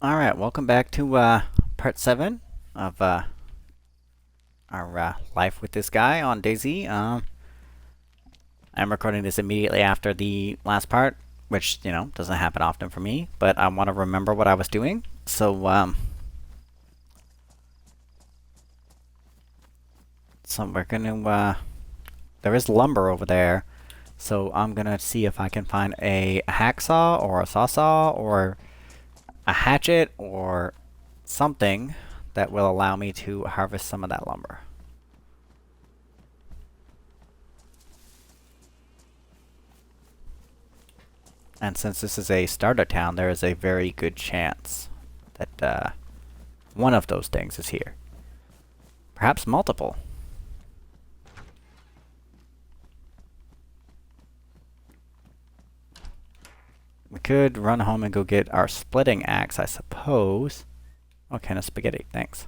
Alright, welcome back to part 7 of our life with this guy on Dayz. I'm recording this immediately after the last part, which, doesn't happen often for me, but I want to remember what I was doing. So we're gonna, there is lumber over there, so I'm gonna see if I can find a hacksaw or a sawsaw or a hatchet or something that will allow me to harvest some of that lumber. And since this is a starter town, there is a very good chance that one of those things is here. Perhaps multiple. We could run home and go get our splitting axe, I suppose. Oh, can of spaghetti, thanks.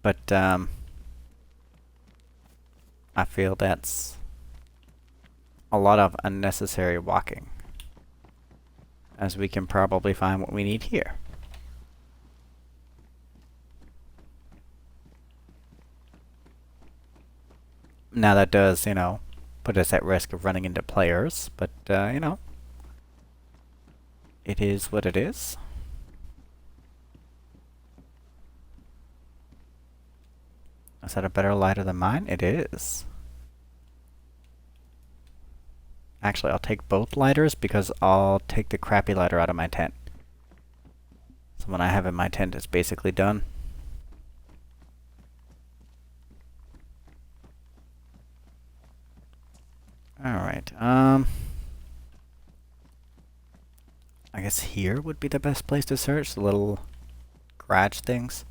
But, I feel that's a lot of unnecessary walking, as we can probably find what we need here. Now that does, put us at risk of running into players, but, it is what it is. Is that a better lighter than mine? It is. Actually, I'll take both lighters because I'll take the crappy lighter out of my tent. So what I have in my tent is basically done. Alright, I guess here would be the best place to search, the little garage things.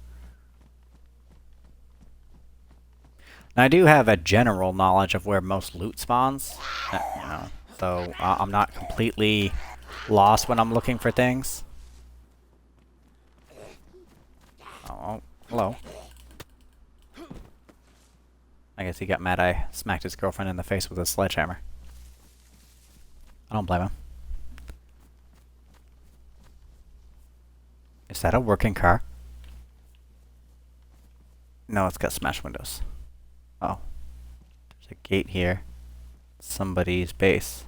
Now, I do have a general knowledge of where most loot spawns, so I'm not completely lost when I'm looking for things. Oh, hello. I guess he got mad I smacked his girlfriend in the face with a sledgehammer. I don't blame him. Is that a working car? No, it's got smashed windows. Oh. There's a gate here. Somebody's base.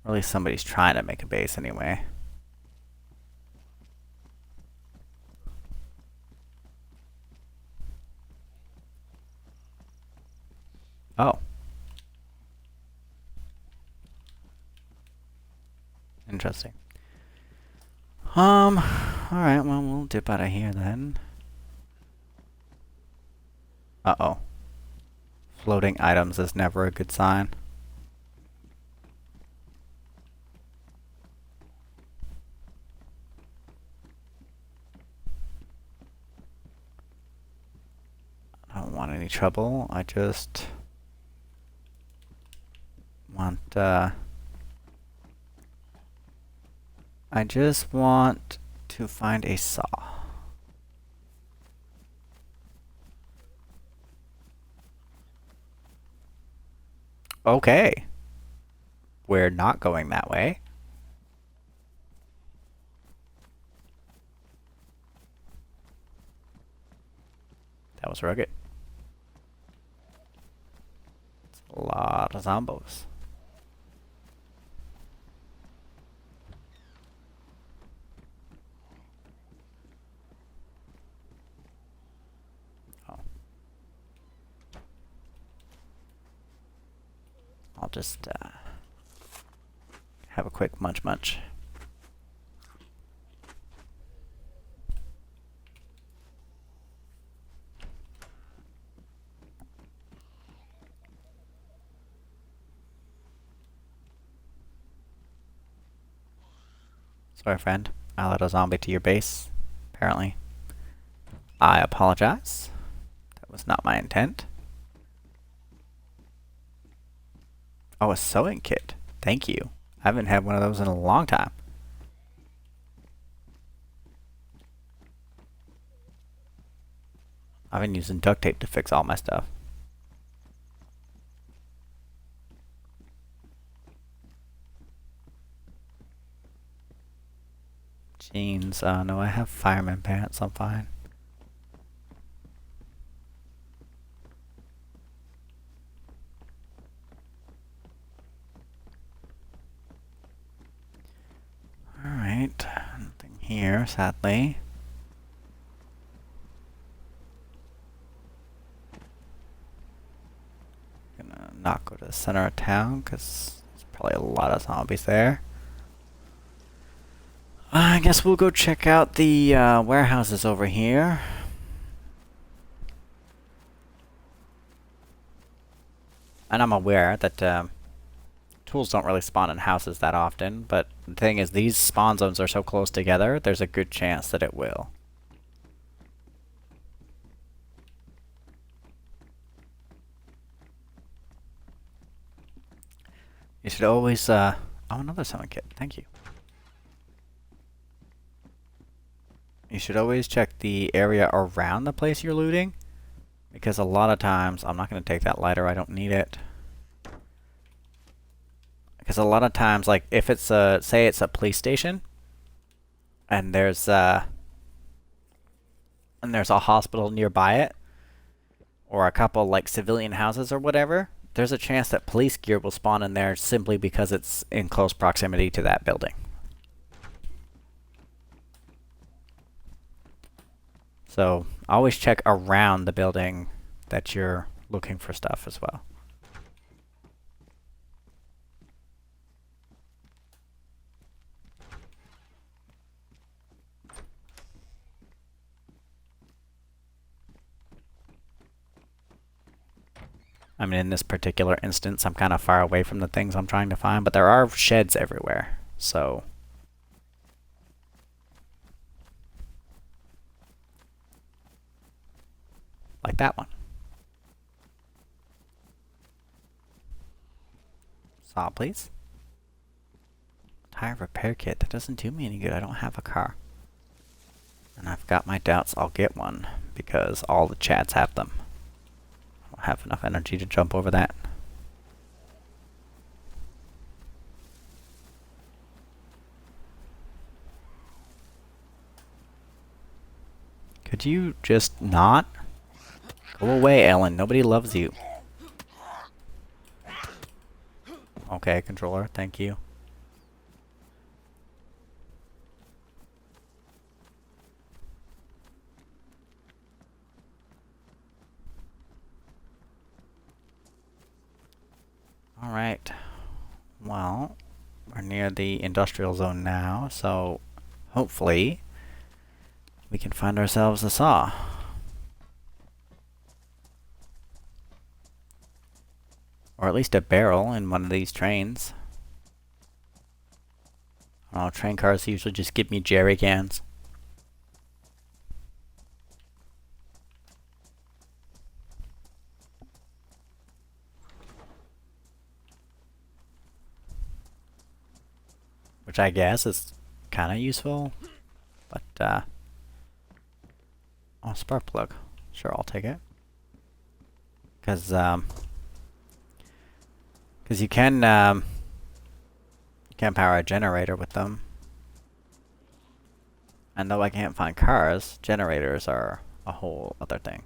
Or at least somebody's trying to make a base anyway. Oh. Interesting. Alright, well, we'll dip out of here then. Uh-oh. Floating items is never a good sign. I don't want any trouble. I just want, I just want to find a saw. Okay. We're not going that way. That was rugged. It's a lot of zombos. I'll just have a quick munch. Sorry, friend. I let a zombie to your base, apparently. I apologize. That was not my intent. Oh, a sewing kit. Thank you. I haven't had one of those in a long time. I've been using duct tape to fix all my stuff. Jeans. No, I have fireman pants. I'm fine. Alright. Nothing here, sadly. Gonna not go to the center of town, because there's probably a lot of zombies there. I guess we'll go check out the warehouses over here. And I'm aware that tools don't really spawn in houses that often, but the thing is, these spawn zones are so close together, there's a good chance that it will. You should always, oh, another summon kit. Thank you. You should always check the area around the place you're looting, because a lot of times, I'm not going to take that lighter, I don't need it. Because a lot of times, like, if it's a, say it's a police station, and there's a hospital nearby it, or a couple, like, civilian houses or whatever, there's a chance that police gear will spawn in there simply because it's in close proximity to that building. So, always check around the building that you're looking for stuff as well. I mean, in this particular instance, I'm kind of far away from the things I'm trying to find, but there are sheds everywhere, so... like that one. Saw, please. Tire repair kit. That doesn't do me any good. I don't have a car. And I've got my doubts I'll get one, because all the chads have them. I don't have enough energy to jump over that. Could you just not? Go away, Ellen. Nobody loves you. Okay, controller. Thank you. Alright. Well, we're near the industrial zone now, so hopefully we can find ourselves a saw. Or at least a barrel in one of these trains. I don't know, train cars usually just give me jerry cans. Which I guess is kind of useful, but oh, spark plug. Sure, I'll take it. Because you can power a generator with them. And though I can't find cars, generators are a whole other thing.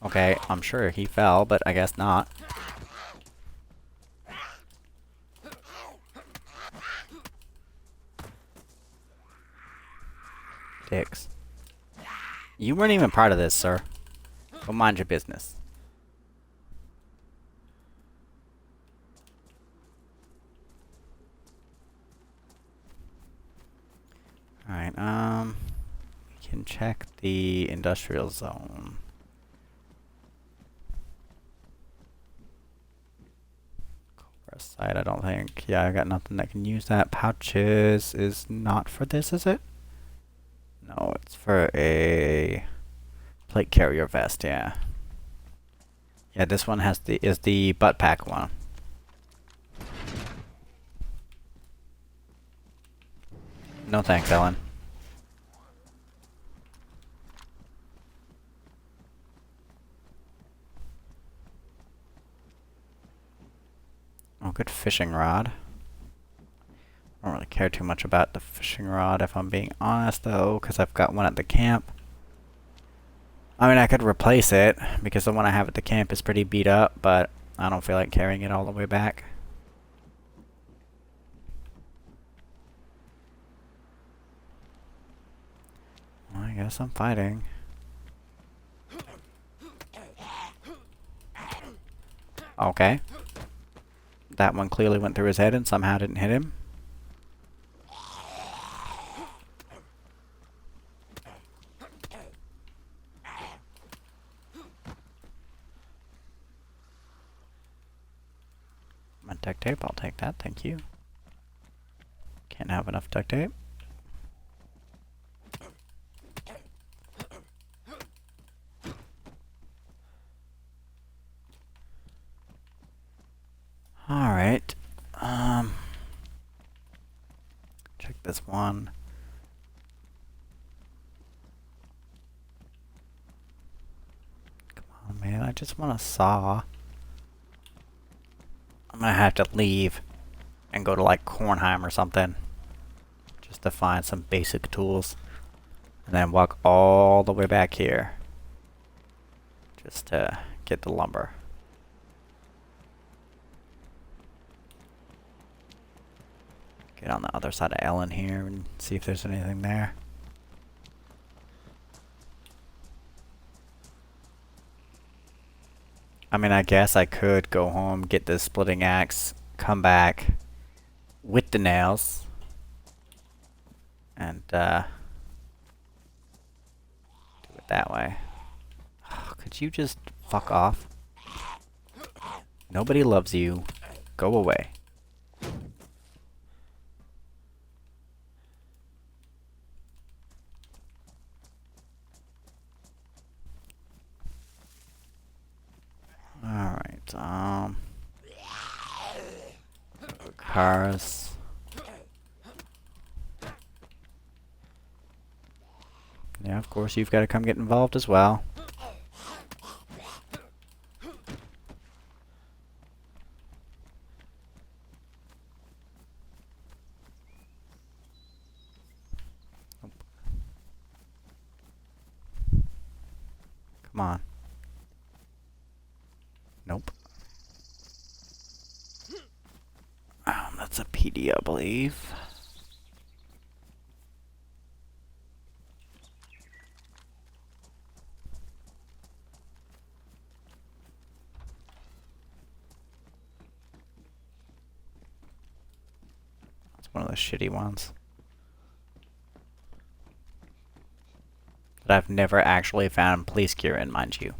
Okay, I'm sure he fell, but I guess not. Dicks. You weren't even part of this, sir. Go mind your business. Alright, we can check the industrial zone. Side, I don't think. Yeah, I got nothing that can use that. Pouches is not for this, is it? No, it's for a plate carrier vest, yeah. Yeah, this one has is the butt pack one. No thanks, Ellen. Oh, good fishing rod. I don't really care too much about the fishing rod if I'm being honest though, because I've got one at the camp. I mean, I could replace it, because the one I have at the camp is pretty beat up, but I don't feel like carrying it all the way back. Well, I guess I'm fighting. Okay. That one clearly went through his head and somehow didn't hit him. My duct tape, I'll take that, thank you. Can't have enough duct tape. Alright. Check this one. Come on, man, I just want a saw. I'm gonna have to leave and go to like Kornheim or something just to find some basic tools, and then walk all the way back here just to get the lumber. Get on the other side of Ellen here and see if there's anything there. I mean, I guess I could go home, get the splitting axe, come back with the nails, and do it that way. Oh, could you just fuck off? Nobody loves you. Go away. Alright, cars. Yeah, of course, you've got to come get involved as well. Come on. Nope. That's a PD, I believe. That's one of the shitty ones that I've never actually found police gear in, mind you.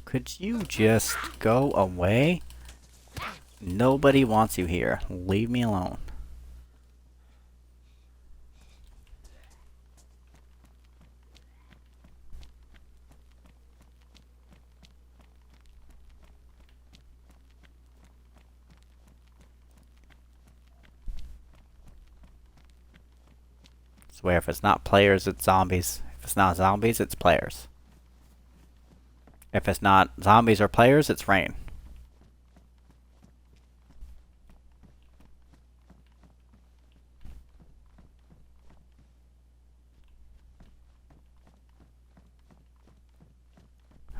Could you just go away? Nobody wants you here. Leave me alone. I swear, if it's not players, it's zombies. If it's not zombies, it's players. If it's not zombies or players, it's rain.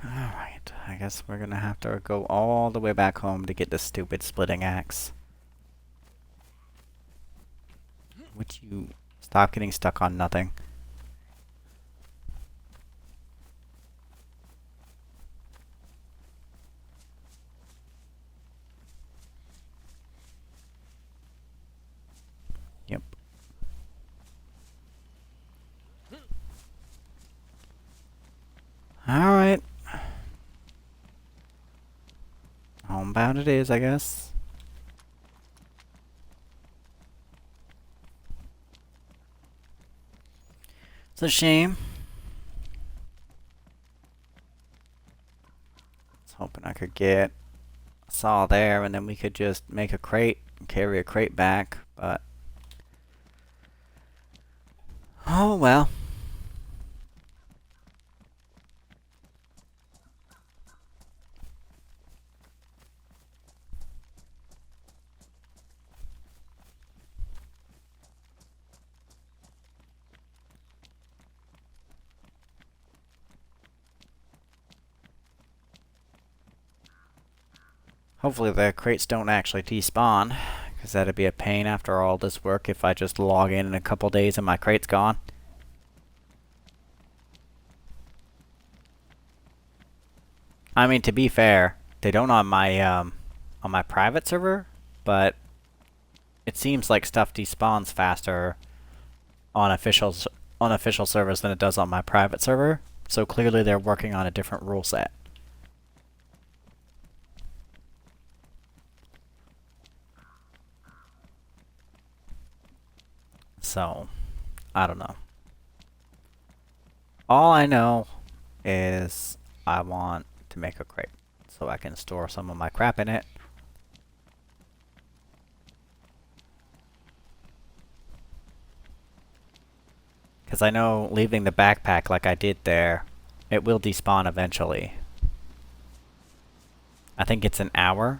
Alright, I guess we're gonna have to go all the way back home to get this stupid splitting axe. Would you stop getting stuck on nothing? Yep. Alright. Homebound it is, I guess. It's a shame. I was hoping I could get a saw there and then we could just make a crate carry a crate back, but oh well. Hopefully the crates don't actually despawn, because that'd be a pain after all this work if I just log in a couple days and my crate's gone. I mean, to be fair, they don't on my private server, but it seems like stuff despawns faster on official servers than it does on my private server. So clearly they're working on a different rule set. So, I don't know. All I know is I want to make a crate so I can store some of my crap in it. Because I know leaving the backpack like I did there, it will despawn eventually. I think it's an hour.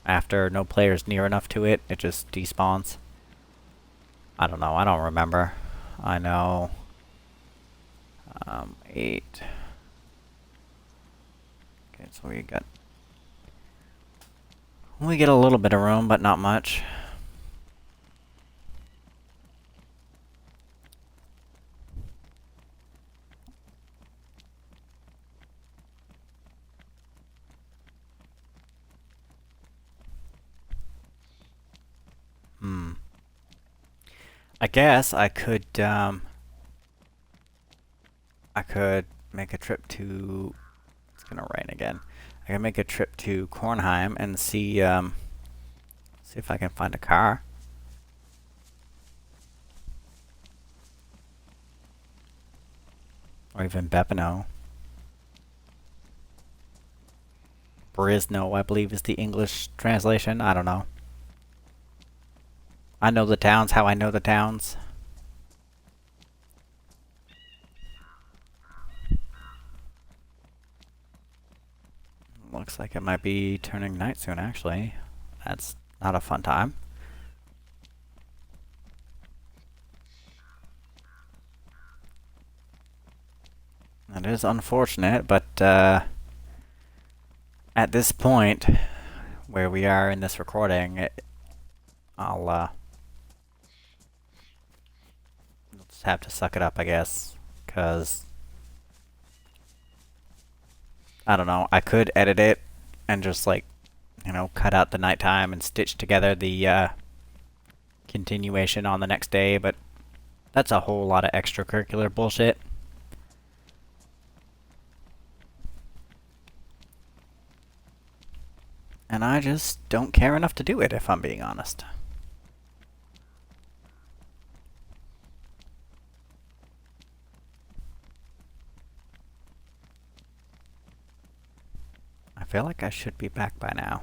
After no player's near enough to it, it just despawns. I don't know, I don't remember. I know... 8... Okay, so we get a little bit of room, but not much. I guess I could make a trip to... It's gonna rain again. I can make a trip to Kornheim and see if I can find a car. Or even Bepano. Brisno, I believe, is the English translation. I don't know. I know the towns how I know the towns. Looks like it might be turning night soon, actually. That's not a fun time. That is unfortunate, but at this point, where we are in this recording, I'll just have to suck it up, I guess, because I don't know. I could edit it and just like, you know, cut out the nighttime and stitch together the continuation on the next day, but that's a whole lot of extracurricular bullshit. And I just don't care enough to do it, if I'm being honest. I feel like I should be back by now.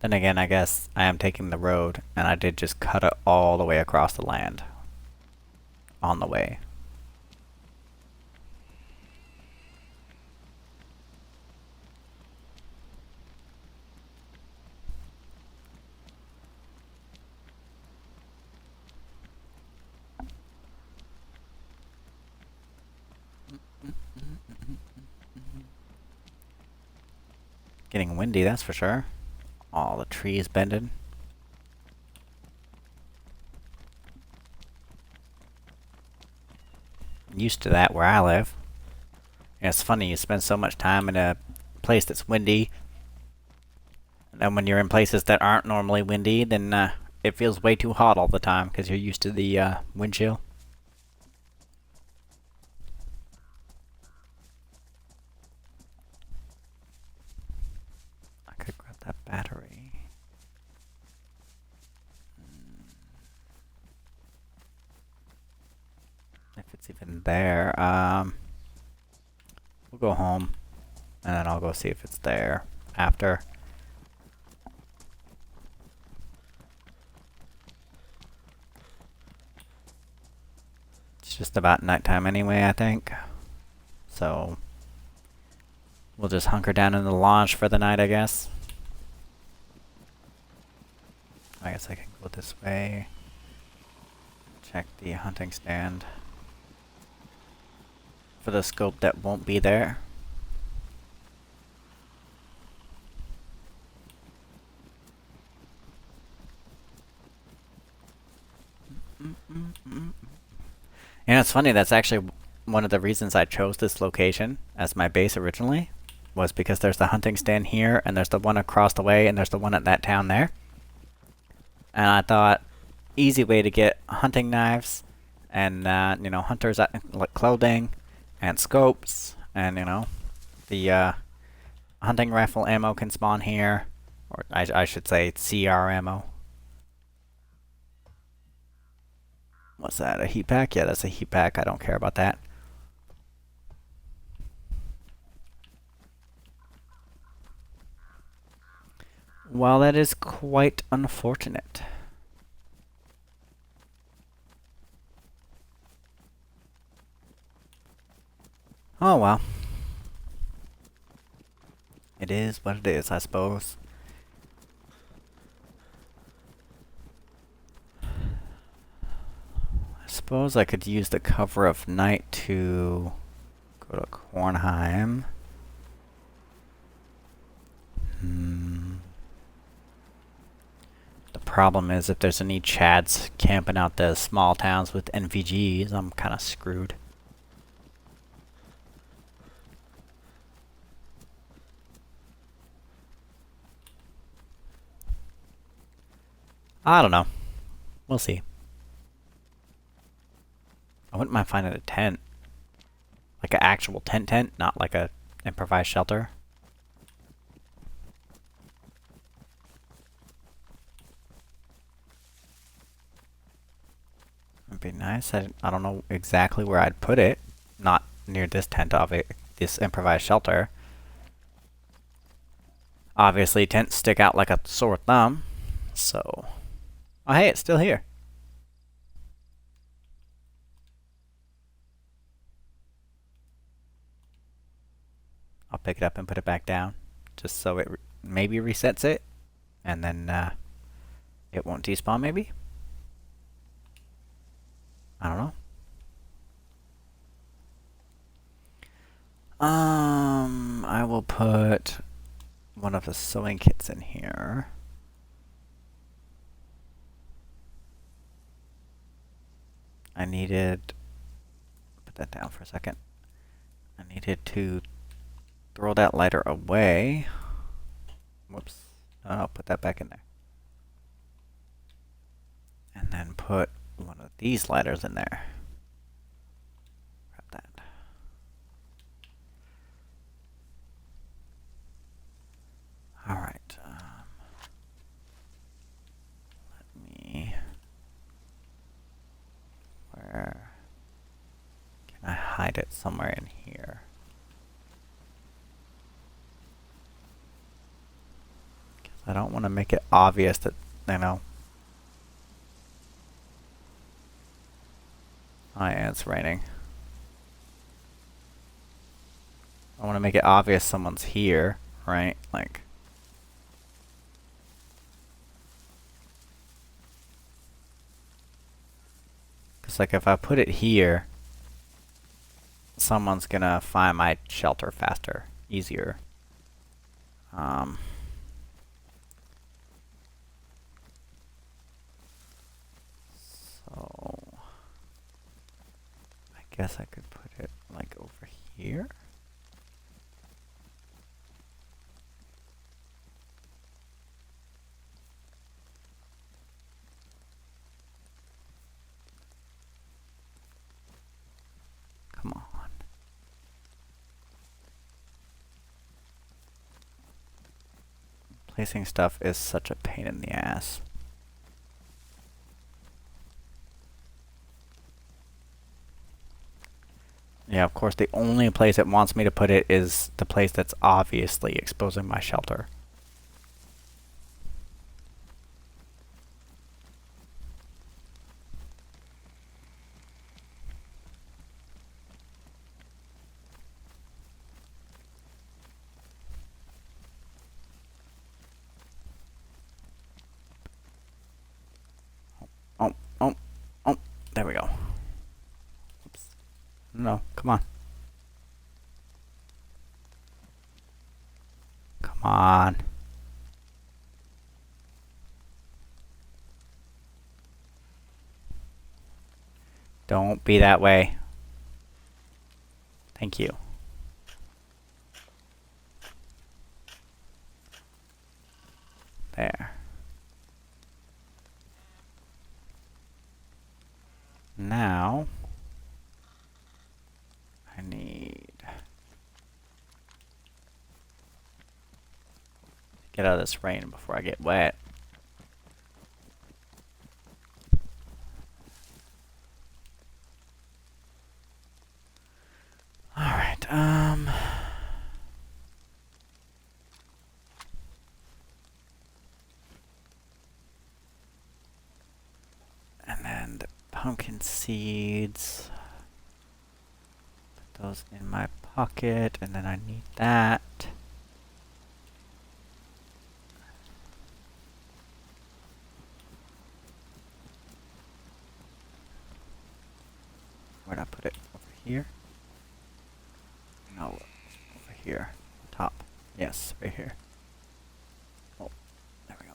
Then again, I guess I am taking the road, and I did just cut it all the way across the land. On the way. Getting windy, that's for sure. All the trees bending. Used to that where I live. And it's funny, you spend so much time in a place that's windy, and then when you're in places that aren't normally windy, then it feels way too hot all the time because you're used to the wind chill. I could grab that battery. if it's even there. We'll go home, and then I'll go see if it's there after. It's just about nighttime anyway, I think. So we'll just hunker down in the lodge for the night, I guess. I guess I can go this way. Check the hunting stand for the scope that won't be there. You know, it's funny, that's actually one of the reasons I chose this location as my base originally, was because there's the hunting stand here, and there's the one across the way, and there's the one at that town there. And I thought, easy way to get hunting knives, and, you know, hunters, like clothing, and scopes, and, you know, the, hunting rifle ammo can spawn here, or I should say CR ammo. What's that, a heat pack? Yeah, that's a heat pack. I don't care about that. Well, that is quite unfortunate. Oh well. It is what it is, I suppose. I suppose I could use the cover of night to go to Kornheim. The problem is if there's any Chads camping out the small towns with NVGs, I'm kind of screwed. I don't know. We'll see. I wouldn't mind finding a tent. Like an actual tent, not like a improvised shelter. It'd be nice. I don't know exactly where I'd put it. Not near this tent of it, this improvised shelter. Obviously, tents stick out like a sore thumb. So, oh hey, it's still here. I'll pick it up and put it back down, just so it maybe resets it, and then it won't despawn maybe? I don't know. I will put one of the sewing kits in here. I needed, put that down for a second. I needed to throw that lighter away. Whoops. No, put that back in there. And then put one of these lighters in there. Grab that. Alright. Let me... Where... Can I hide it somewhere in here? Because I don't want to make it obvious that, you know... Oh yeah, it's raining. I want to make it obvious someone's here, right? Like... Because like if I put it here, someone's gonna find my shelter faster, easier. So I guess I could put it like over here. Come on. Placing stuff is such a pain in the ass. Yeah, of course, the only place it wants me to put it is the place that's obviously exposing my shelter. Oh, oh, oh, there we go. Oops. No, come on. Come on. Don't be that way. Thank you. There. Now, I need to get out of this rain before I get wet. Alright, and then the pumpkin seeds. Put those in my pocket, and then I need that. Where'd I put it? Over here? No, over here. Top. Yes, right here. Oh, there we go.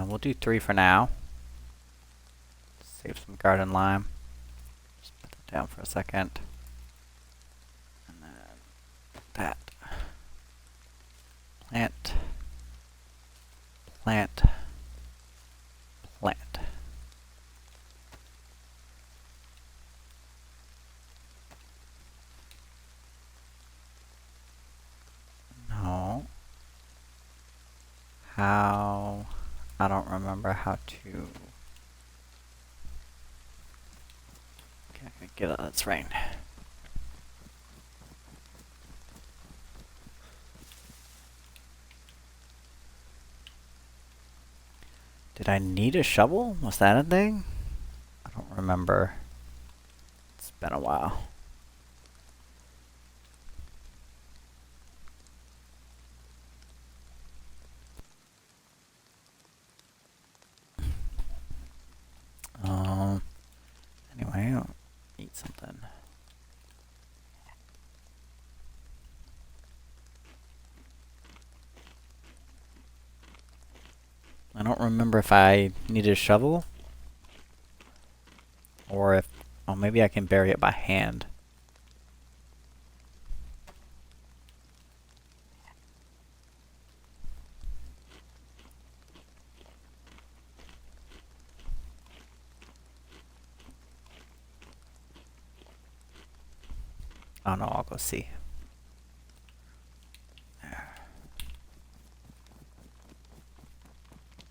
We'll do 3 for now. Save some garden lime. Just put that down for a second. And then that. Plant. Plant. Plant. No. How? I don't remember how to. Okay, get out of this rain. Did I need a shovel? Was that a thing? I don't remember. It's been a while. Anyway, I'll eat something. I don't remember if I needed a shovel or if, oh, maybe I can bury it by hand. Oh no, I'll go see.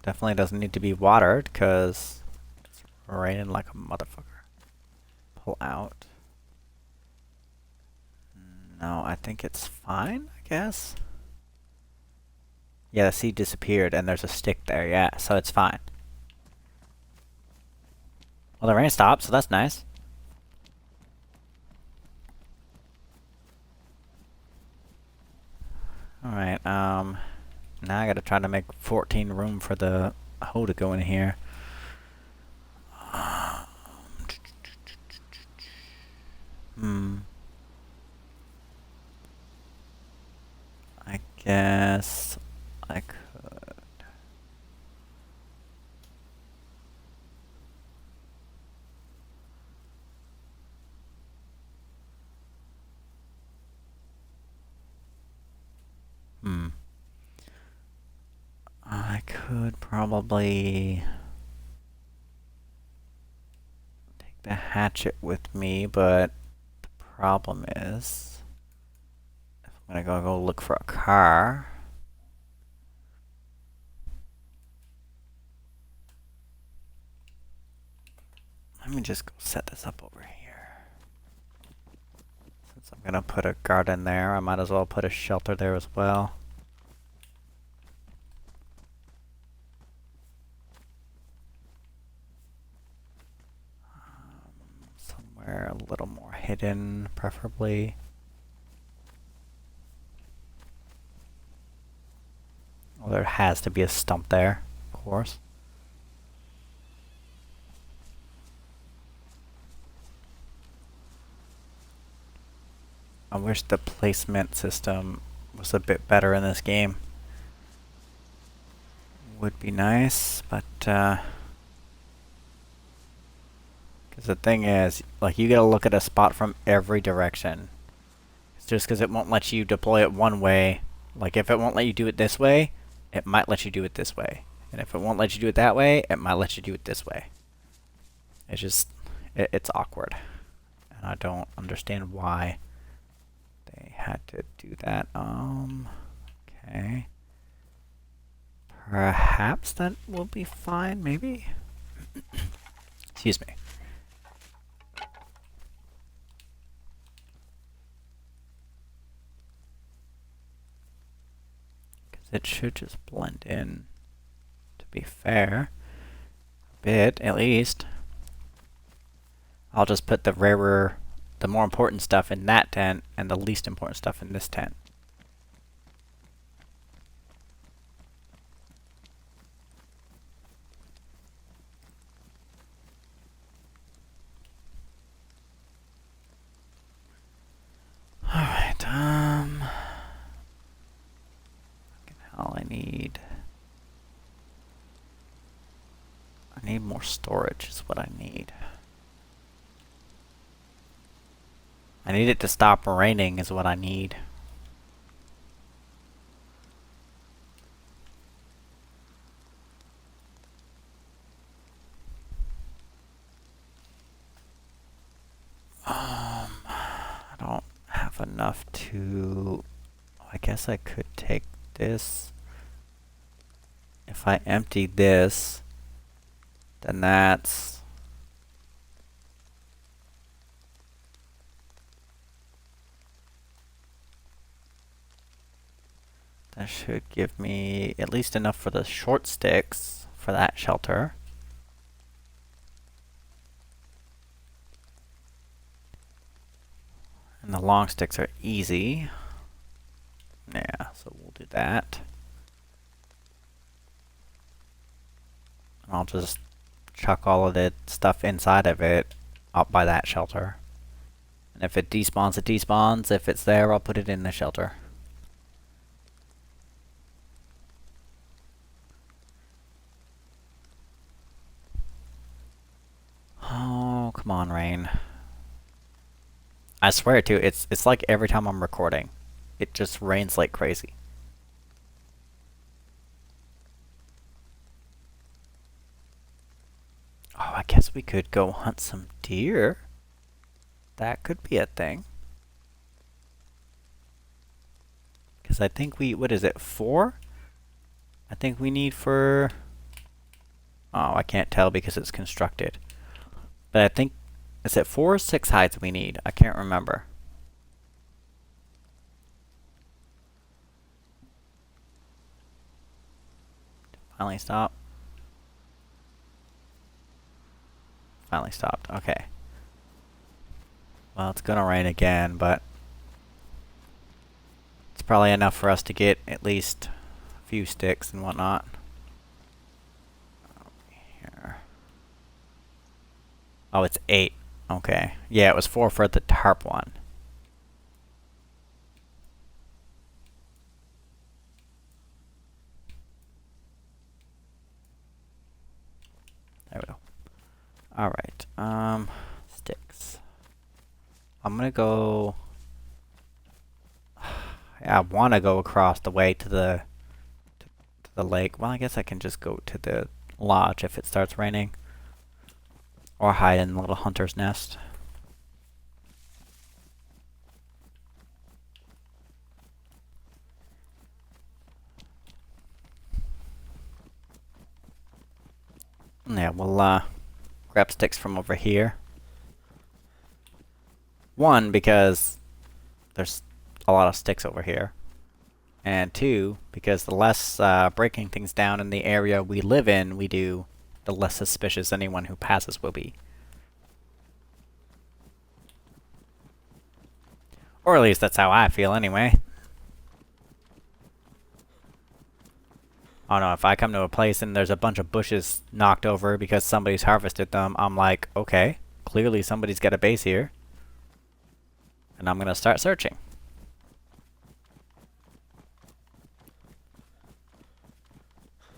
Definitely doesn't need to be watered because it's raining like a motherfucker. Pull out. No, I think it's fine, I guess. Yeah, the seed disappeared and there's a stick there, yeah, so it's fine. Well, the rain stopped, so that's nice. Alright, now I gotta try to make 14 room for the hoe to go in here. I guess I could. I could probably take the hatchet with me, but the problem is if I'm gonna go look for a car. Let me just go set this up over here. Since I'm gonna put a garden there, I might as well put a shelter there as well. Somewhere a little more hidden, preferably. Well, there has to be a stump there, of course. I wish the placement system was a bit better in this game. Would be nice, but because the thing is, like, you gotta look at a spot from every direction. It's just because it won't let you deploy it one way. Like, if it won't let you do it this way, it might let you do it this way. And if it won't let you do it that way, it might let you do it this way. It's just, it's awkward. And I don't understand why they had to do that. Okay. Perhaps that will be fine, maybe? Excuse me. Because it should just blend in, to be fair. A bit, at least. I'll just put the rarer, the more important stuff in that tent, and the least important stuff in this tent. Alright, hell, I need more storage is what I need. I need it to stop raining is what I need. I don't have enough to... I guess I could take this. If I empty this, then that's... That should give me at least enough for the short sticks for that shelter. And the long sticks are easy. Yeah, so we'll do that. And I'll just chuck all of the stuff inside of it up by that shelter. And if it despawns, it despawns. If it's there, I'll put it in the shelter. Oh, come on, rain. I swear to it's like every time I'm recording. It just rains like crazy. Oh, I guess we could go hunt some deer. That could be a thing. Because I think what is it, 4? I think we need for... Oh, I can't tell because it's constructed. But I think, is it 4 or 6 hides we need? I can't remember. Finally stop. Finally stopped. Okay. Well, it's gonna rain again, but it's probably enough for us to get at least a few sticks and whatnot. Here. Oh, it's 8. Okay. Yeah, it was 4 for the tarp one. There we go. Alright, sticks. I'm gonna go... I want to go across the way to the lake. Well, I guess I can just go to the lodge if it starts raining. Or hide in the little hunter's nest. Yeah, we'll grab sticks from over here. One, because there's a lot of sticks over here. And two, because the less breaking things down in the area we live in we do, the less suspicious anyone who passes will be. Or at least that's how I feel anyway. I don't know, if I come to a place and there's a bunch of bushes knocked over because somebody's harvested them, I'm like, okay, clearly somebody's got a base here. And I'm gonna start searching.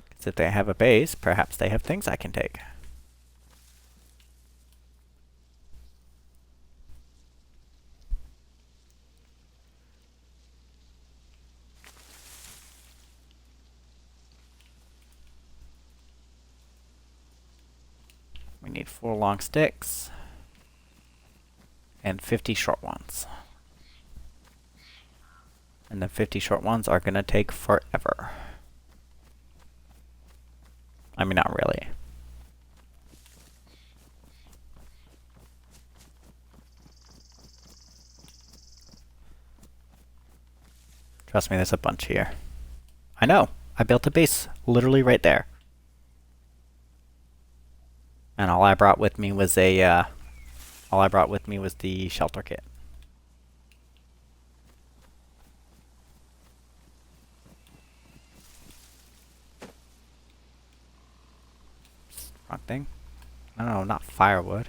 Because if they have a base, perhaps they have things I can take. We need 4 long sticks and 50 short ones. And the 50 short ones are gonna take forever. I mean, not really. Trust me, there's a bunch here. I know! I built a base literally right there. And all I brought with me was the shelter kit. Wrong thing. No, not firewood.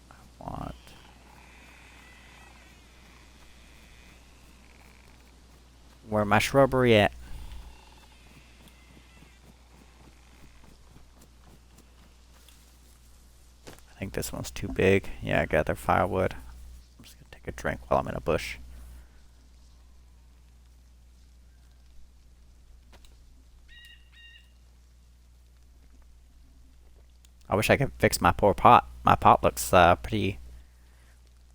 I want... Where my shrubbery at? I think this one's too big. Yeah, I gather firewood. I'm just gonna take a drink while I'm in a bush. I wish I could fix my poor pot. My pot looks pretty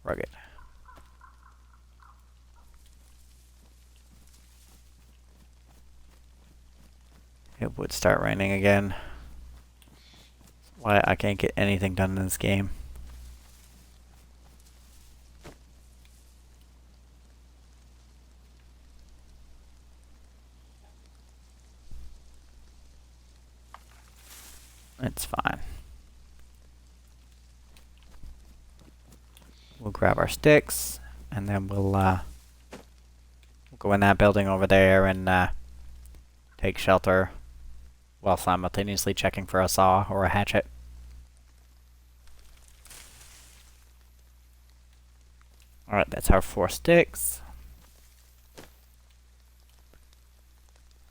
rugged. It would start raining again. Why I can't get anything done in this game. It's fine. We'll grab our sticks, and then we'll go in that building over there and take shelter while simultaneously checking for a saw or a hatchet. Alright, that's our 4 sticks.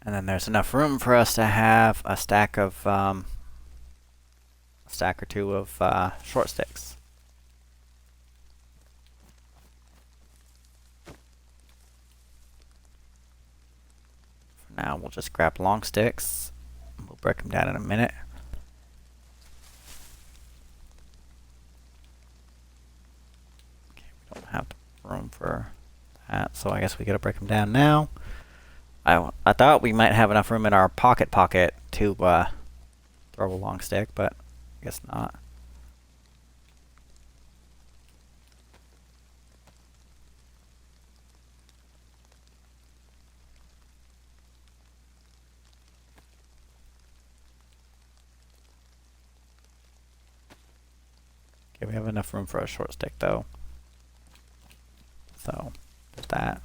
And then there's enough room for us to have a stack of a stack or 2 of short sticks. For now, we'll just grab long sticks. We'll break them down in a minute. Okay, we don't have room for that, so I guess we gotta break them down now. I thought we might have enough room in our pocket to throw a long stick, but I guess not. Okay, we have enough room for a short stick though. So, there's that.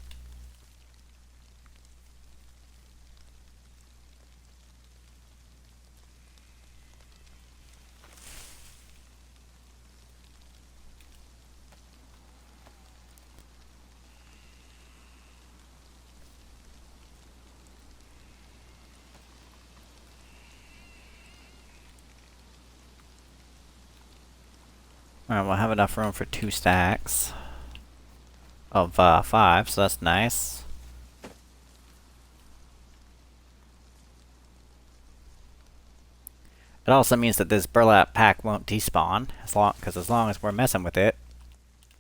Alright, we'll have enough room for 2 stacks of 5, so that's nice. It also means that this burlap pack won't despawn, as long as we're messing with it,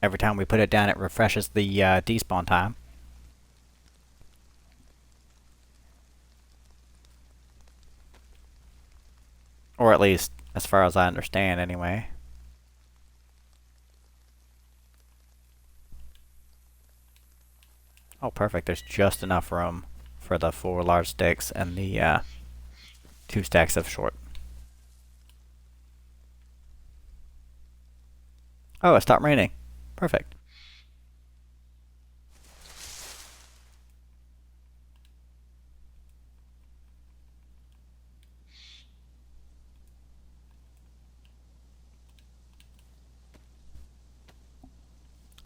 every time we put it down it refreshes the despawn time. Or at least, as far as I understand, anyway. Oh, perfect. There's just enough room for the 4 large sticks and the 2 stacks of short. Oh, it stopped raining. Perfect.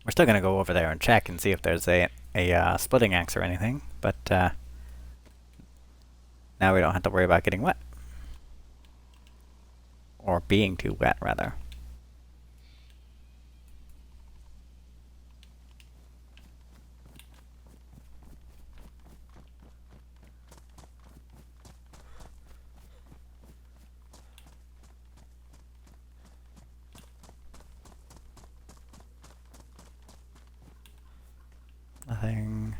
We're still gonna go over there and check and see if there's a splitting axe or anything, but now we don't have to worry about getting wet. Or being too wet, rather. Nothing.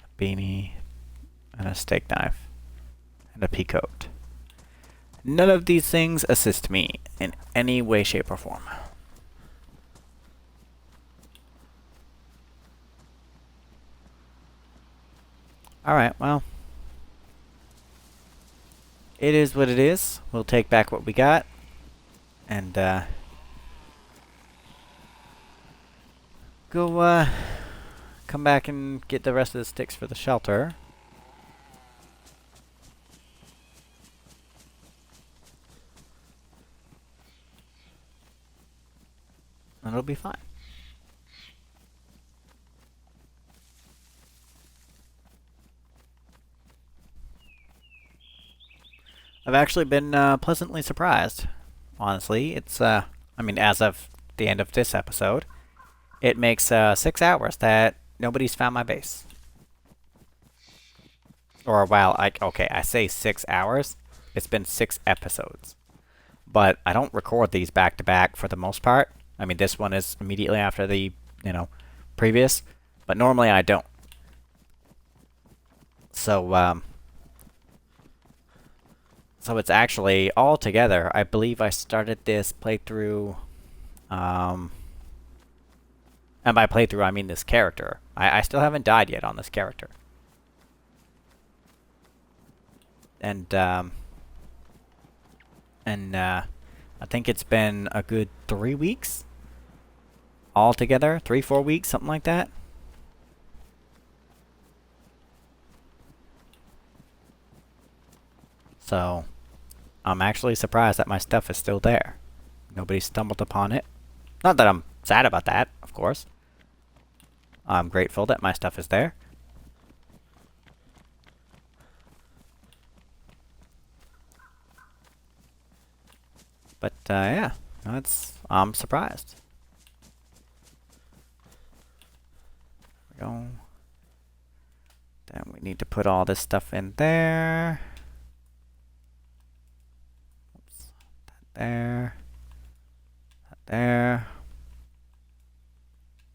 A beanie. And a steak knife. And a pea coat. None of these things assist me in any way, shape, or form. Alright, well. It is what it is. We'll take back what we got. And, go, come back and get the rest of the sticks for the shelter. And it'll be fine. I've actually been pleasantly surprised. Honestly, it's I mean, as of the end of this episode, it makes 6 hours that nobody's found my base. Or well, okay, I say 6 hours. It's been 6 episodes, but I don't record these back to back for the most part. I mean, this one is immediately after the previous, but normally I don't. So so it's actually all together. I believe I started this playthrough, and by playthrough I mean this character. I still haven't died yet on this character. And I think it's been a good 3 weeks all together, 3-4 weeks, something like that. So I'm actually surprised that my stuff is still there. Nobody stumbled upon it. Not that I'm sad about that, of course. I'm grateful that my stuff is there. But yeah, I'm surprised. There we go. Then we need to put all this stuff in there. Oops. That there. That there.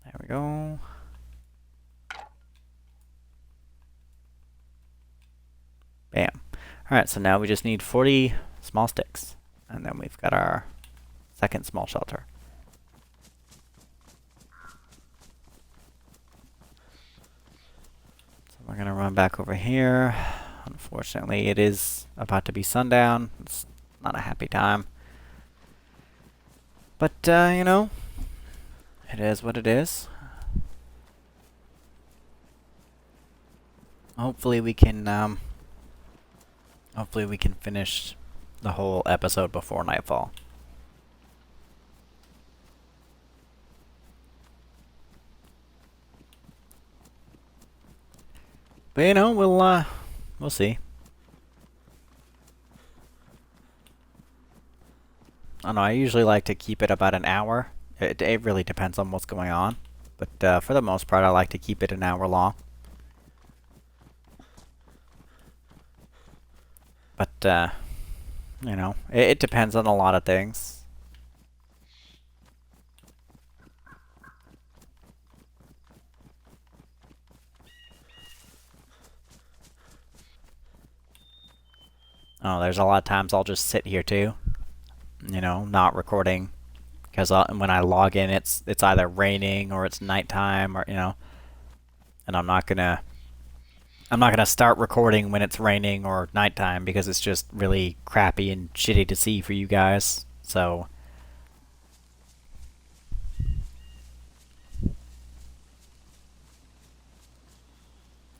There we go. Bam. Alright, so now we just need 40 small sticks. And then we've got our second small shelter. So we're going to run back over here. Unfortunately, it is about to be sundown. It's not a happy time. But, it is what it is. Hopefully we can finish the whole episode before nightfall. But we'll see. I don't know, I usually like to keep it about an hour. It really depends on what's going on. But for the most part, I like to keep it an hour long. But, it depends on a lot of things. Oh, there's a lot of times I'll just sit here too, you know, not recording, because when I log in, it's either raining or it's nighttime, or you know, and I'm not gonna start recording when it's raining or nighttime because it's just really crappy and shitty to see for you guys. So,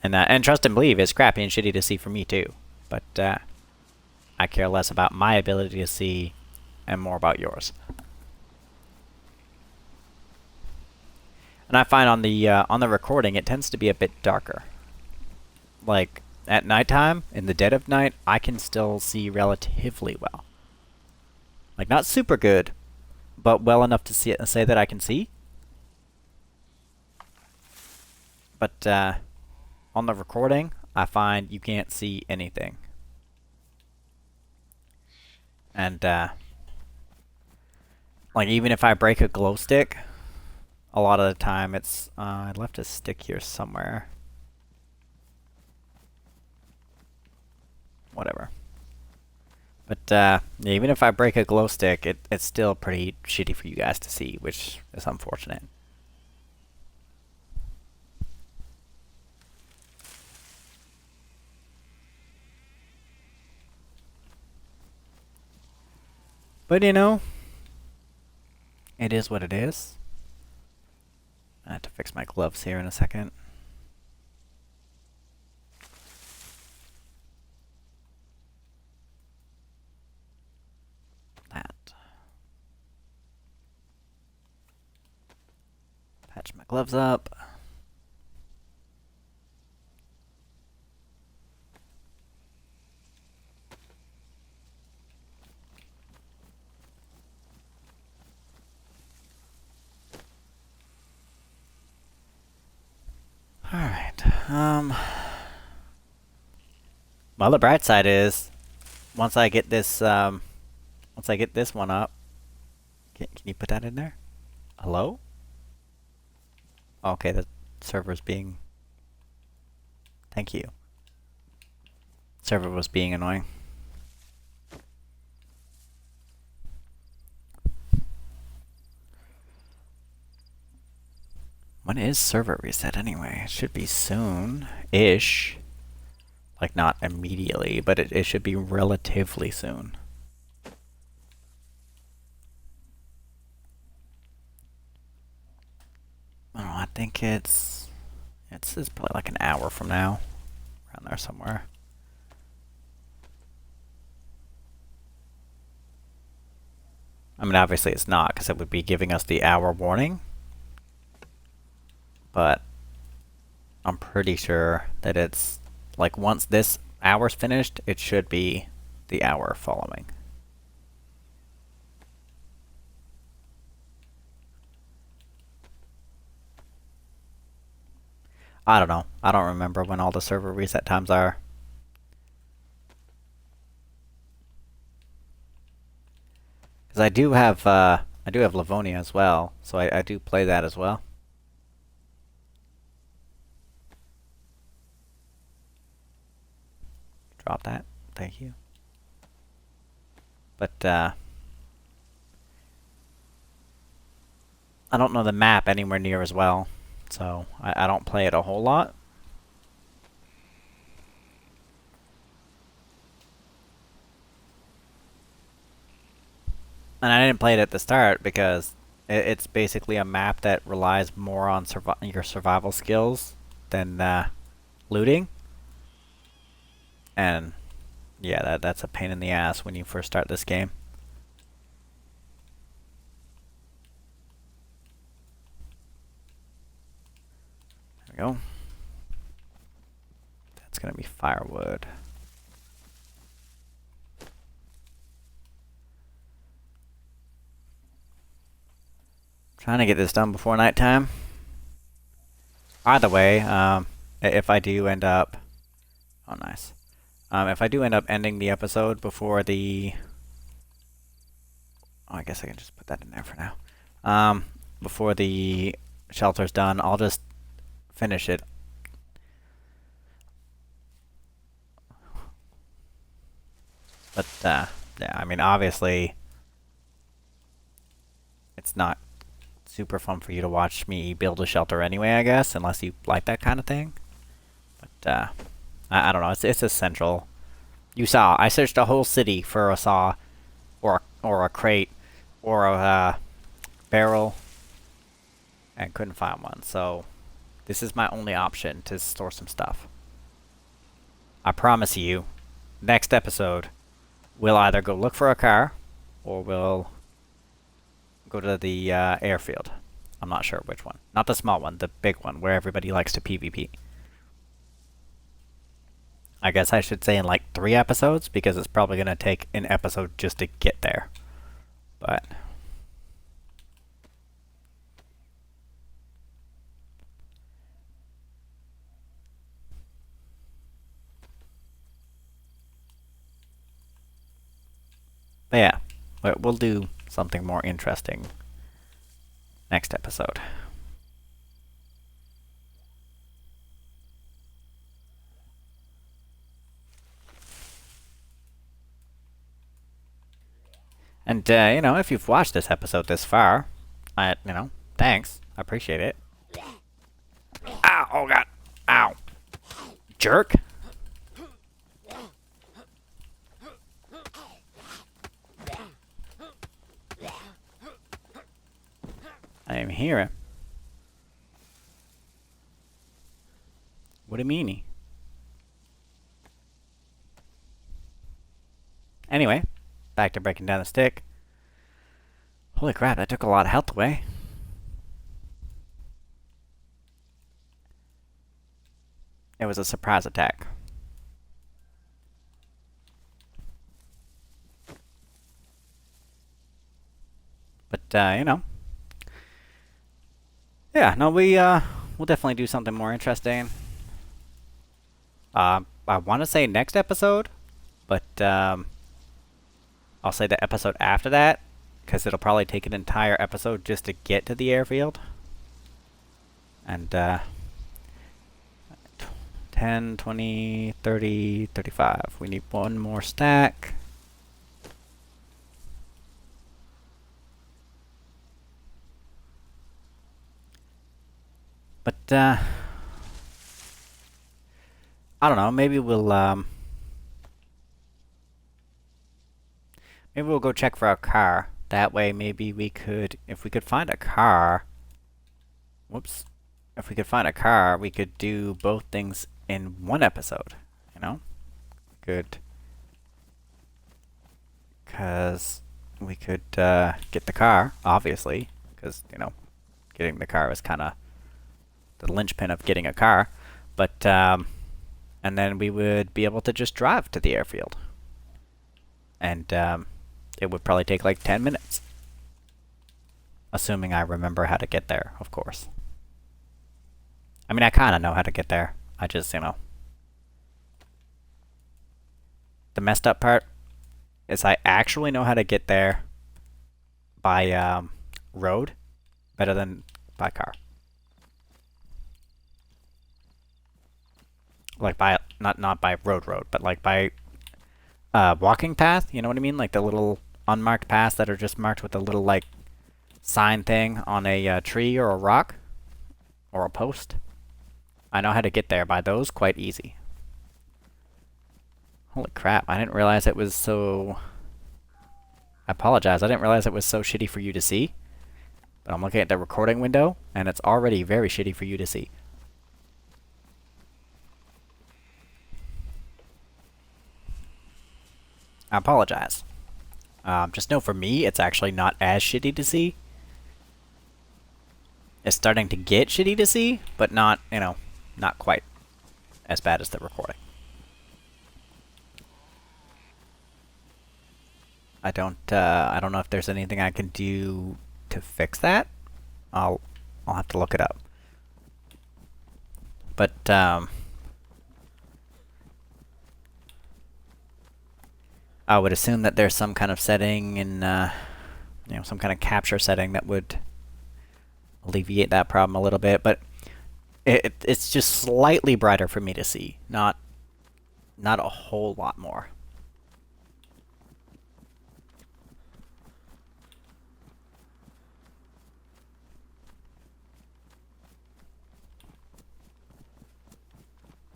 and trust and believe, it's crappy and shitty to see for me too. But I care less about my ability to see and more about yours. And I find on the recording, it tends to be a bit darker. Like at nighttime, in the dead of night, I can still see relatively well. Like not super good, but well enough to say that I can see. But on the recording, I find you can't see anything. And like even if I break a glow stick, a lot of the time it's I left a stick here somewhere. Whatever. But even if I break a glow stick, it's still pretty shitty for you guys to see, which is unfortunate. But you know, it is what it is. I have to fix my gloves here in a second. That. Patch my gloves up. Alright, well, the bright side is, once I get this one up, can you put that in there? Hello? Okay, the server's being, thank you. Server was being annoying. When is server reset anyway? It should be soon-ish. Like, not immediately, but it should be relatively soon. I don't know, I think it's probably like an hour from now. Around there somewhere. I mean, obviously it's not, because it would be giving us the hour warning. But I'm pretty sure that it's like once this hour's finished, it should be the hour following. I don't know. I don't remember when all the server reset times are. Because I do have Livonia as well, so I do play that as well. Drop that. Thank you. But I don't know the map anywhere near as well, so I don't play it a whole lot. And I didn't play it at the start because it's basically a map that relies more on your survival skills than looting. And yeah, that's a pain in the ass when you first start this game. There we go. That's gonna be firewood. Trying to get this done before nighttime. Either way, if I do end up... Oh, nice. If I do end up ending the episode before the... Oh, I guess I can just put that in there for now. Before the shelter's done, I'll just finish it. But, yeah, I mean, obviously, it's not super fun for you to watch me build a shelter anyway, I guess, unless you like that kind of thing. But, I don't know, it's essential. You saw, I searched a whole city for a saw, or a crate, or a, barrel, and couldn't find one, so this is my only option to store some stuff. I promise you, next episode, we'll either go look for a car, or we'll go to the airfield. I'm not sure which one. Not the small one, the big one, where everybody likes to PvP. I guess I should say in like 3 episodes, because it's probably going to take an episode just to get there. But yeah, we'll do something more interesting next episode. And, you know, if you've watched this episode this far, thanks. I appreciate it. Ow! Oh, God! Ow! Jerk! I am here. What a meanie. Anyway, back to breaking down the stick. Holy crap, that took a lot of health away. It was a surprise attack. But, you know. Yeah, no, we'll definitely do something more interesting. I want to say next episode, but, I'll say the episode after that, because it'll probably take an entire episode just to get to the airfield. And, 10, 20, 30, 35. We need one more stack. But, I don't know, maybe we'll go check for a car. That way maybe we could, if we could find a car, whoops, if we could find a car, we could do both things in one episode, you know? Good. Because we could get the car, obviously, because, you know, getting the car is kind of the linchpin of getting a car. But, and then we would be able to just drive to the airfield. And, it would probably take like 10 minutes. Assuming I remember how to get there, of course. I mean, I kind of know how to get there. I just, you know. The messed up part is I actually know how to get there by road better than by car. Like by, not by road, but like by walking path, you know what I mean? Like the little unmarked paths that are just marked with a little like sign thing on a tree or a rock or a post. I know how to get there by those quite easy. Holy crap, I didn't realize it was so... I apologize, I didn't realize it was so shitty for you to see. But I'm looking at the recording window, and it's already very shitty for you to see. I apologize. Just know for me, it's actually not as shitty to see. It's starting to get shitty to see, but not, you know, not quite as bad as the recording. I don't know if there's anything I can do to fix that. I'll have to look it up. But, I would assume that there's some kind of setting in, you know, some kind of capture setting that would alleviate that problem a little bit, but it's just slightly brighter for me to see, not a whole lot more.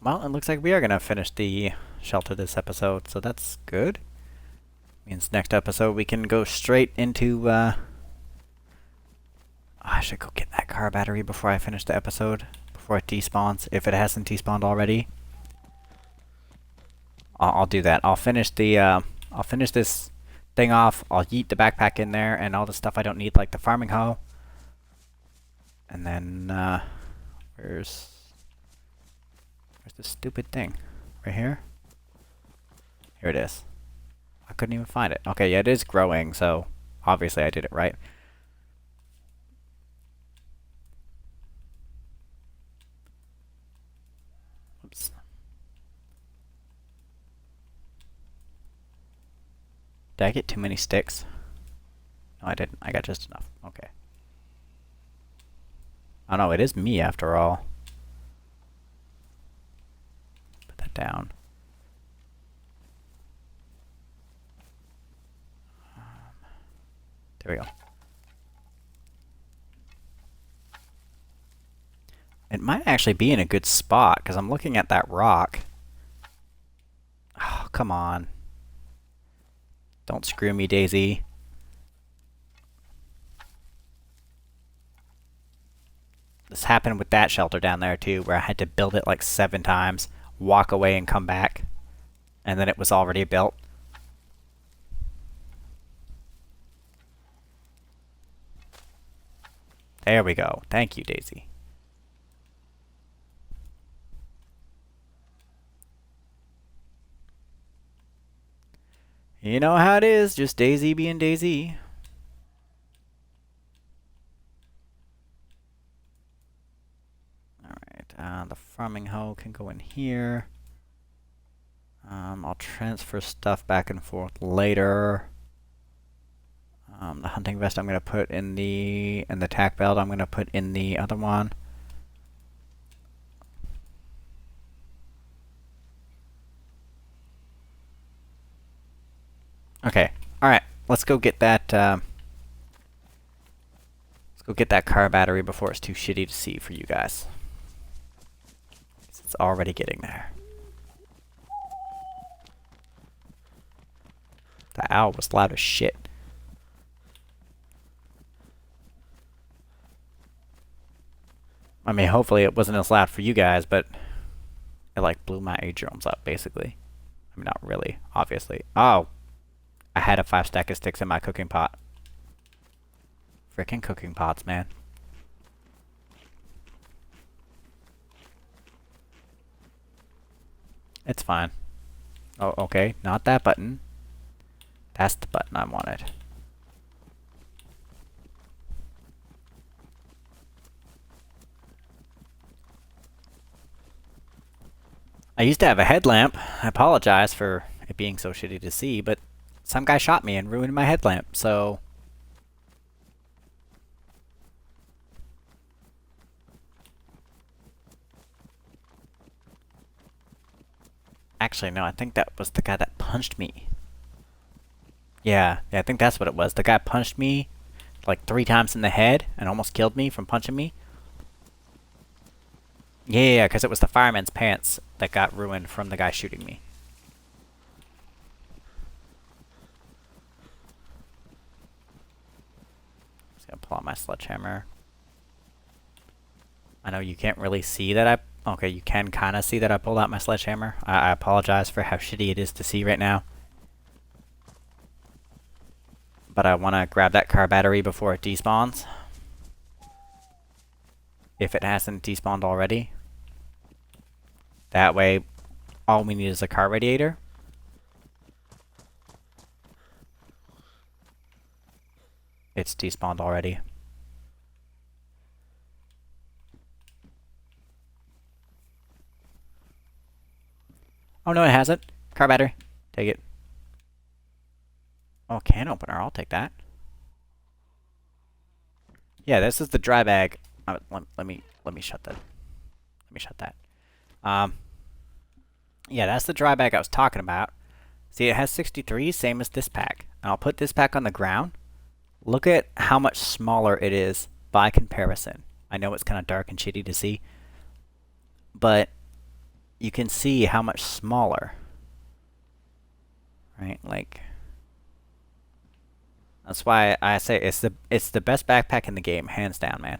Well, it looks like we are gonna finish the shelter this episode, so that's good. Means next episode we can go straight into, I should go get that car battery before I finish the episode. Before it despawns, if it hasn't despawned already. I'll do that. I'll finish this thing off. I'll yeet the backpack in there and all the stuff I don't need, like the farming hoe. And then, where's this stupid thing? Right here? Here it is. I couldn't even find it. Okay, yeah, it is growing, so obviously I did it right. Oops. Did I get too many sticks? No, I didn't. I got just enough. Okay. Oh no, it is me after all. Put that down. There we go. It might actually be in a good spot, because I'm looking at that rock. Oh, come on. Don't screw me, Dayz. This happened with that shelter down there too, where I had to build it like 7 times, walk away and come back, and then it was already built. There we go. Thank you, Dayz. You know how it is, just Dayz being Dayz. Alright, the farming hoe can go in here. I'll transfer stuff back and forth later. The hunting vest I'm going to put in and the tack belt I'm going to put in the other one. Okay, alright, let's go get that, car battery before it's too shitty to see for you guys. It's already getting there. The owl was loud as shit. I mean, hopefully it wasn't as loud for you guys, but it like blew my eardrums up, basically. I mean, not really, obviously. Oh! I had a 5 stack of sticks in my cooking pot. Frickin' cooking pots, man. It's fine. Oh, okay, not that button. That's the button I wanted. I used to have a headlamp. I apologize for it being so shitty to see, but some guy shot me and ruined my headlamp, so... Actually, no, I think that was the guy that punched me. Yeah, I think that's what it was. The guy punched me like 3 times in the head and almost killed me from punching me. Yeah, because it was the fireman's pants that got ruined from the guy shooting me. Just gonna pull out my sledgehammer. I know you can't really see that I... Okay, you can kind of see that I pulled out my sledgehammer. I apologize for how shitty it is to see right now. But I want to grab that car battery before it despawns. If it hasn't despawned already. That way, all we need is a car radiator. It's despawned already. Oh no, it hasn't. Car battery. Take it. Oh, can opener. I'll take that. Yeah, this is the dry bag. Let me shut that. Let me shut that. Yeah, that's the dry bag I was talking about. See, it has 63, same as this pack. And I'll put this pack on the ground. Look at how much smaller it is by comparison. I know it's kind of dark and shitty to see, but you can see how much smaller. Right? Like, that's why I say it's the best backpack in the game, hands down, man.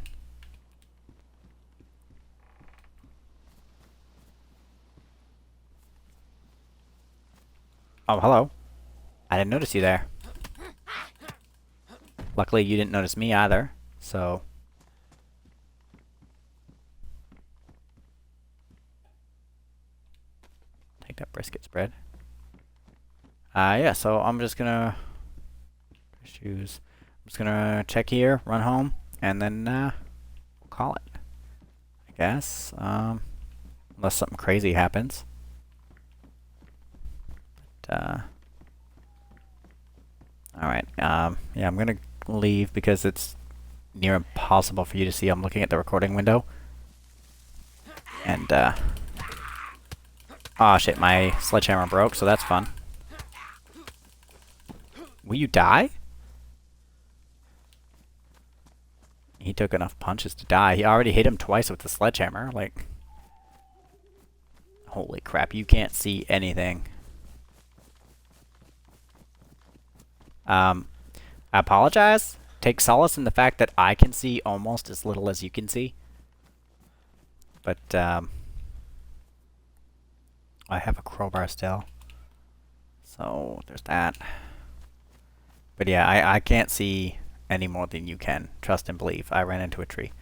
Oh, hello. I didn't notice you there. Luckily, you didn't notice me either, so... Take that brisket spread. Yeah, so I'm just gonna... Shoes. I'm just gonna check here, run home, and then, we'll call it. I guess, unless something crazy happens. But, alright, yeah, I'm gonna leave because it's near impossible for you to see. I'm looking at the recording window. And, oh shit, my sledgehammer broke, so that's fun. Will you die? He took enough punches to die. He already hit him twice with the sledgehammer, like... Holy crap, you can't see anything. I apologize. Take solace in the fact that I can see almost as little as you can see. But, I have a crowbar still. So, there's that. But yeah, I can't see any more than you can. Trust and believe. I ran into a tree.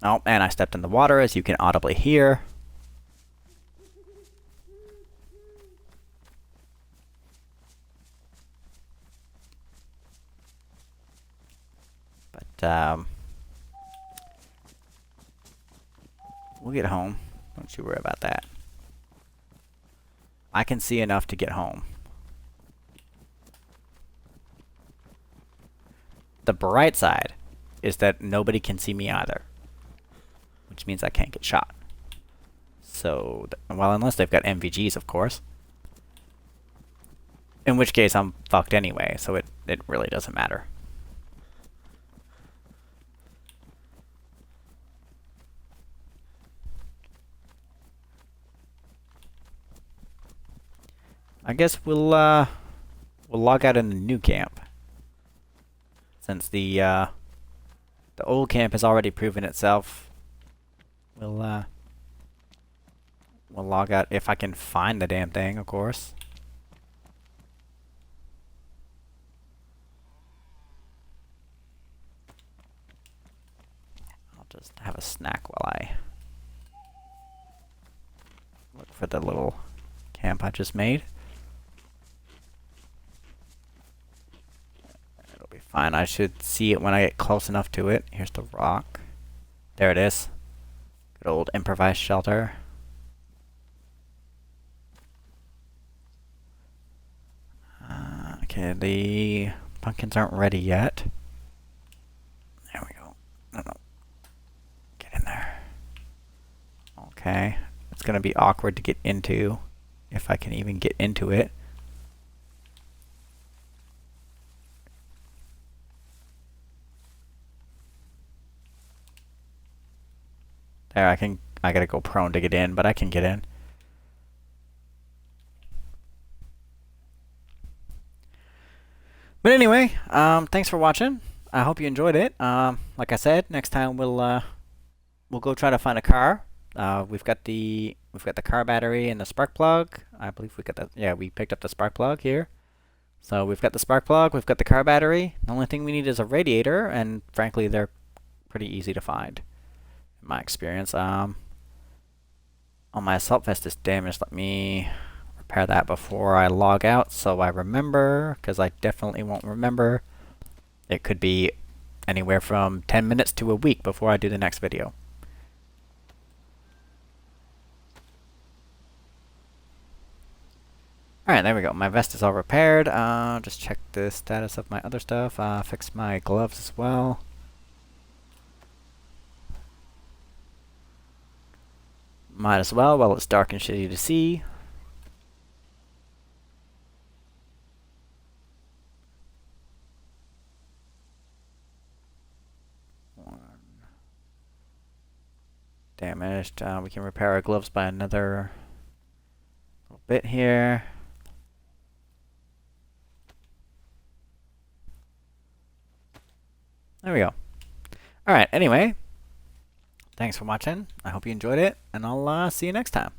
Oh, and I stepped in the water, as you can audibly hear. But, we'll get home. Don't you worry about that. I can see enough to get home. The bright side is that nobody can see me either. Which means I can't get shot. So, well, unless they've got MVGs, of course. In which case, I'm fucked anyway, so it really doesn't matter. I guess we'll log out in the new camp. Since the old camp has already proven itself. We'll log out if I can find the damn thing, of course. I'll just have a snack while I look for the little camp I just made. It'll be fine. I should see it when I get close enough to it. Here's the rock. There it is. Good old improvised shelter. Okay, the pumpkins aren't ready yet. There we go. No. Get in there. Okay. It's gonna be awkward to get into, if I can even get into it. There, I gotta go prone to get in, but I can get in. But anyway, thanks for watching. I hope you enjoyed it. Like I said, next time we'll go try to find a car. We've got the car battery and the spark plug. I believe we got that. Yeah, we picked up the spark plug here. So we've got the spark plug, we've got the car battery. The only thing we need is a radiator, and frankly, they're pretty easy to find, in my experience. Oh, my assault vest is damaged. Let me repair that before I log out so I remember, because I definitely won't remember. It could be anywhere from 10 minutes to a week before I do the next video. Alright, there we go. My vest is all repaired. Just check the status of my other stuff. Fix my gloves as well. Might as well while it's dark and shitty to see. damaged. We can repair our gloves by another little bit here. There we go. Alright, anyway. Thanks for watching. I hope you enjoyed it, and I'll see you next time.